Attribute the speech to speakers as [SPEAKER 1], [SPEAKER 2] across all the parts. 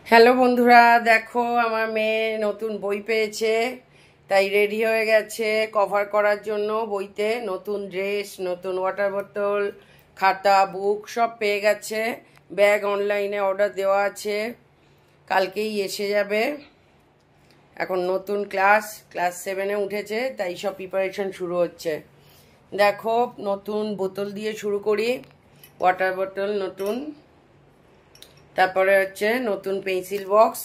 [SPEAKER 1] Hello বন্ধুরা, দেখো আমার মেয়ে নতুন বই পেয়েছে, তাই রেডি হয়ে গেছে কভার করার জন্য। বইতে নতুন ড্রেস, নতুন ওয়াটার বোতল, খাতা, বুক সব পেয়ে গেছে। ব্যাগ অনলাইনে অর্ডার দেওয়া আছে, কালকেই এসে যাবে। এখন নতুন ক্লাস 7-এ উঠেছে, তাই সব প্রিপারেশন শুরু হচ্ছে। দেখো নতুন বোতল দিয়ে শুরু করি, ওয়াটার বোতল নতুন, তারপরে হচ্ছে নতুন পেন্সিল বক্স,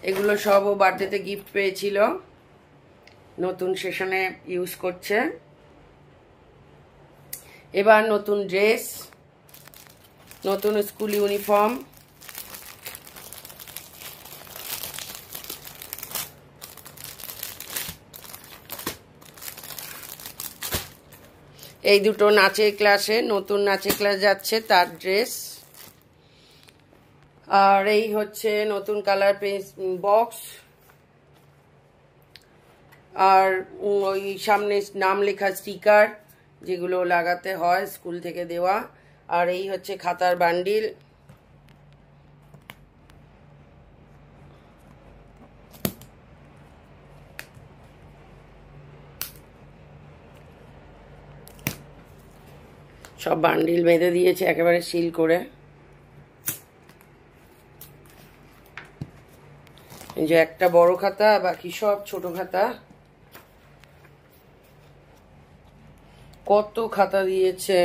[SPEAKER 1] এগুলো সব ও বার্থডেতে গিফট পেয়েছিল, নতুন সেশনে ইউজ করছে। এবার নতুন ড্রেস, নতুন স্কুল ইউনিফর্ম, এই দুটো নাচের ক্লাসে, নতুন নাচের ক্লাস যাচ্ছে তার ড্রেস। আর এই হচ্ছে নতুন কালার বক্স, আর ওই সামনে নাম লেখা স্টিকার যেগুলো লাগাতে হয় স্কুল থেকে দেওয়া। আর এই হচ্ছে খাতার বান্ডিল। সব বান্ডিল বেঁধে দিয়েছে একেবারে সিল করে। এই যে একটা বড় খাতা, বাকি সব ছোট খাতা। কত খাতা দিয়েছে!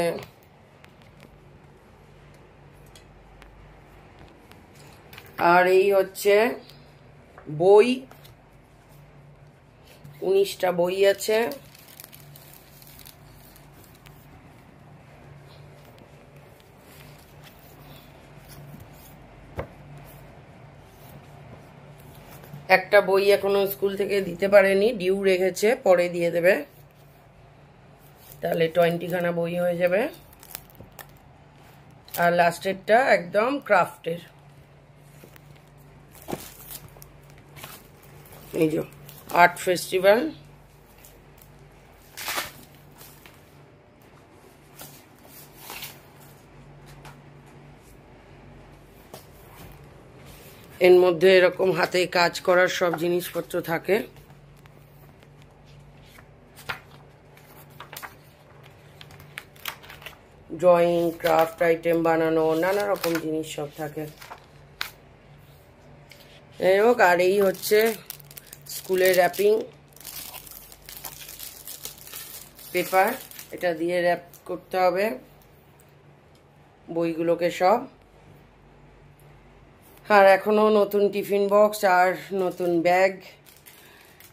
[SPEAKER 1] আর এই হচ্ছে বই, 19টা বই আছে। একটা বই এখনো স্কুল থেকে দিতে পারেনি, ডিউ রেখেছে, পরে দিয়ে দেবে, তাহলে 20খানা বই হয়ে যাবে। আর লাস্টেরটা একদম ক্রাফটের, এই যে আর্ট ফেস্টিভ্যাল। এর মধ্যে এরকম হাতে কাজ করার সব জিনিসপত্র থাকে। ড্রয়িং, ক্রাফট আইটেম বানানো, নানা রকম জিনিস সব থাকে। যাই হোক, আর এই হচ্ছে স্কুলের র্যাপিং পেপার, এটা দিয়ে র্যাপ করতে হবে বইগুলোকে সব। আর এখনো নতুন টিফিন বক্স আর নতুন ব্যাগ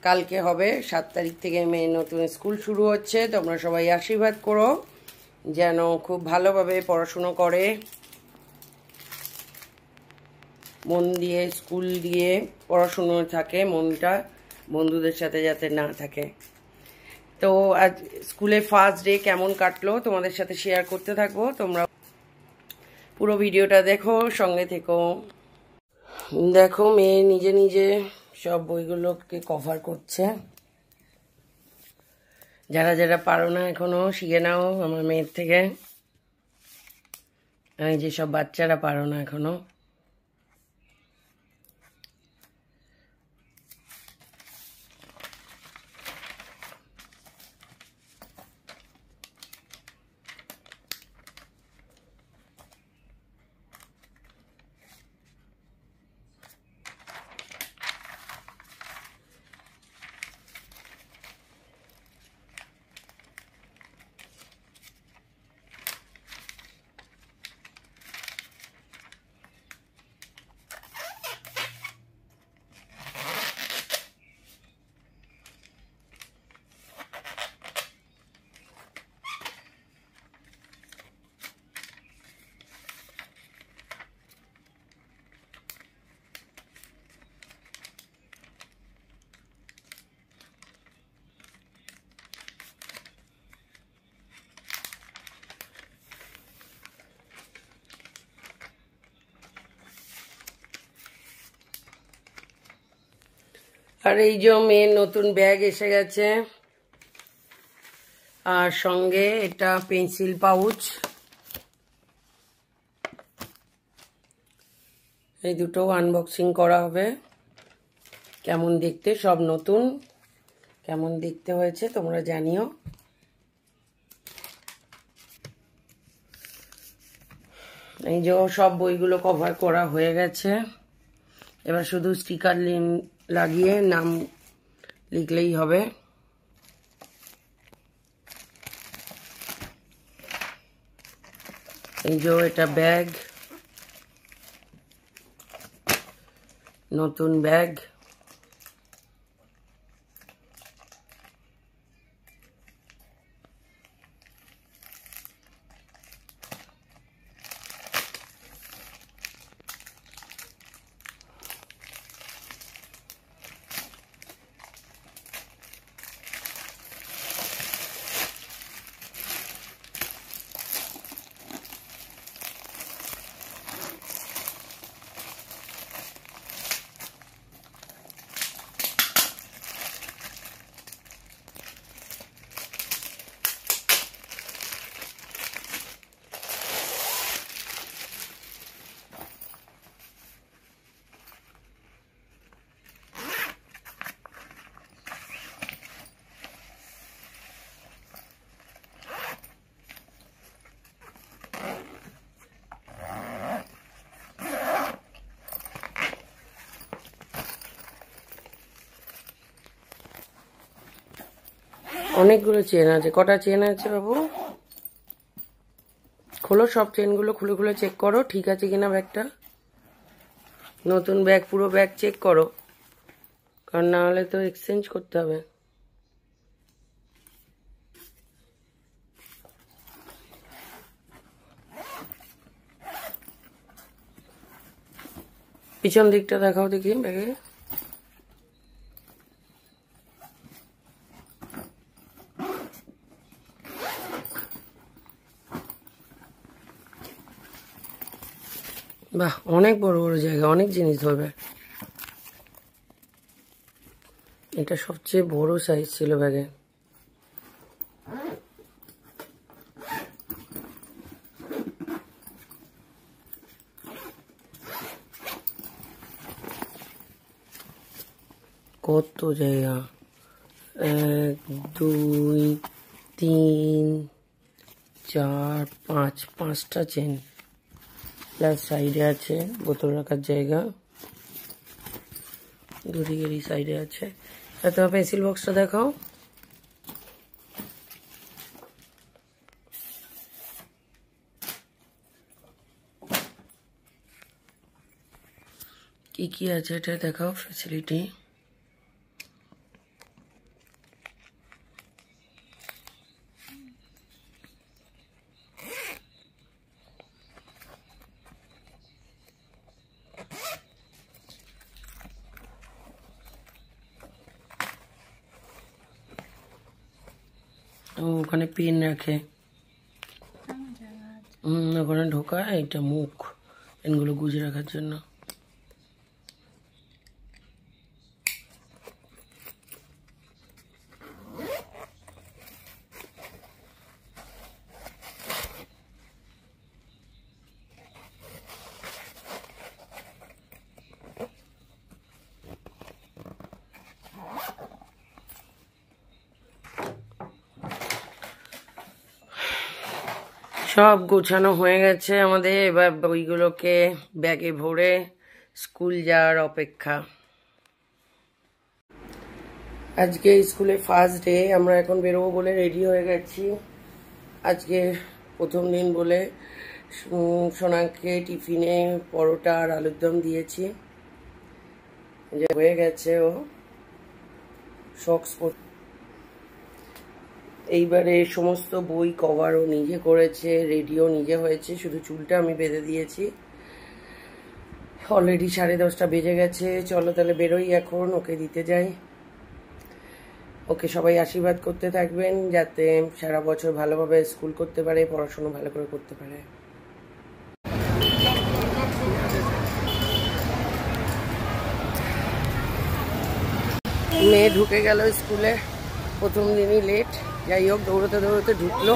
[SPEAKER 1] কালকে হবে। 7 তারিখ থেকে মেয়ে নতুন স্কুল শুরু হচ্ছে। তোমরা সবাই আশীর্বাদ করো যেন খুব ভালোভাবে পড়াশুনো করে, মন দিয়ে স্কুল দিয়ে পড়াশুনো থাকে, মনটা বন্ধুদের সাথে যাতে না থাকে। তো আজ স্কুলে ফার্স্ট ডে কেমন কাটলো তোমাদের সাথে শেয়ার করতে থাকবো, তোমরা পুরো ভিডিওটা দেখো, সঙ্গে থেকো। দেখো মেয়ে নিজে নিজে সব বইগুলোকে কভার করছে। যারা যারা পারো না এখনো শিখে নাও আমার মেয়ের থেকে, এই যে সব বাচ্চারা পারো না এখনো। আর এই যে মেয়ের নতুন ব্যাগ এসে গেছে, আর সঙ্গে এটা পেন্সিল পাউচ, এই দুটো আনবক্সিং করা হবে। কেমন দেখতে, সব নতুন, কেমন দেখতে হয়েছে তোমরা জানিও। এই যে সব বইগুলো কভার করা হয়ে গেছে, এবার শুধু স্টিকার লাগিয়ে নাম লিখলেই হবে। এই যে এটা ব্যাগ, নতুন ব্যাগ। অনেকগুলো চেন আছে। কটা চেন আছে বাবু? খোলো সব চেনগুলো, খুলে খুলে চেক করো ঠিক আছে কিনা ব্যাগটা। নতুন ব্যাগ, পুরো ব্যাগ চেক করো, কারণ না হলে তো এক্সচেঞ্জ করতে হবে। পিছন দিকটা দেখাও দেখি ব্যাগে। বাহ, অনেক বড় বড় জায়গা, অনেক জিনিস ধরবে। এটা সবচেয়ে বড় সাইজ ছিল ব্যাগে। কত জায়গা, 1 2 3 4 5, 5টা চেন, প্লাস সাইডে আছে বোতল রাখার জায়গা, দুদিকেরই সাইডে আছে। তোমার পেন্সিল বক্সটা দেখাও। কি কি আছে এটা দেখাও, ফ্যাসিলিটি। ওখানে পেন রাখে, ওখানে ঢোকা। এটা মুখ, পেনগুলো গুজে রাখার জন্য। সব গোছানো হয়ে গেছে আমাদের, এবার বইগুলোকে ব্যাগে ভরে স্কুল যাওয়ার অপেক্ষা। আজকে স্কুলে ফার্স্ট ডে, আমরা এখন বেরোবো বলে রেডি হয়ে গেছি। আজকে প্রথম দিন বলে সোনাকে টিফিনে পরোটা আর আলুর দম দিয়েছি। হয়ে গেছে ও শক্স। এইবারে সমস্ত বই কভারও নিজে করেছে, রেডিও নিজে হয়েছে, শুধু চুলটা আমি বেঁধে দিয়েছি। অলরেডি 10:30 বেজে গেছে। চলো তাহলে বেরোই এখন, ওকে দিতে যাই। ওকে সবাই আশীর্বাদ করতে থাকবেন যাতে সারা বছর ভালোভাবে স্কুল করতে পারে, পড়াশোনা ভালো করে করতে পারে। মেয়ে ঢুকে গেল স্কুলে, প্রথম দিনই লেট। যাই হোক, দৌড়তে দৌড়তে ঢুকলো।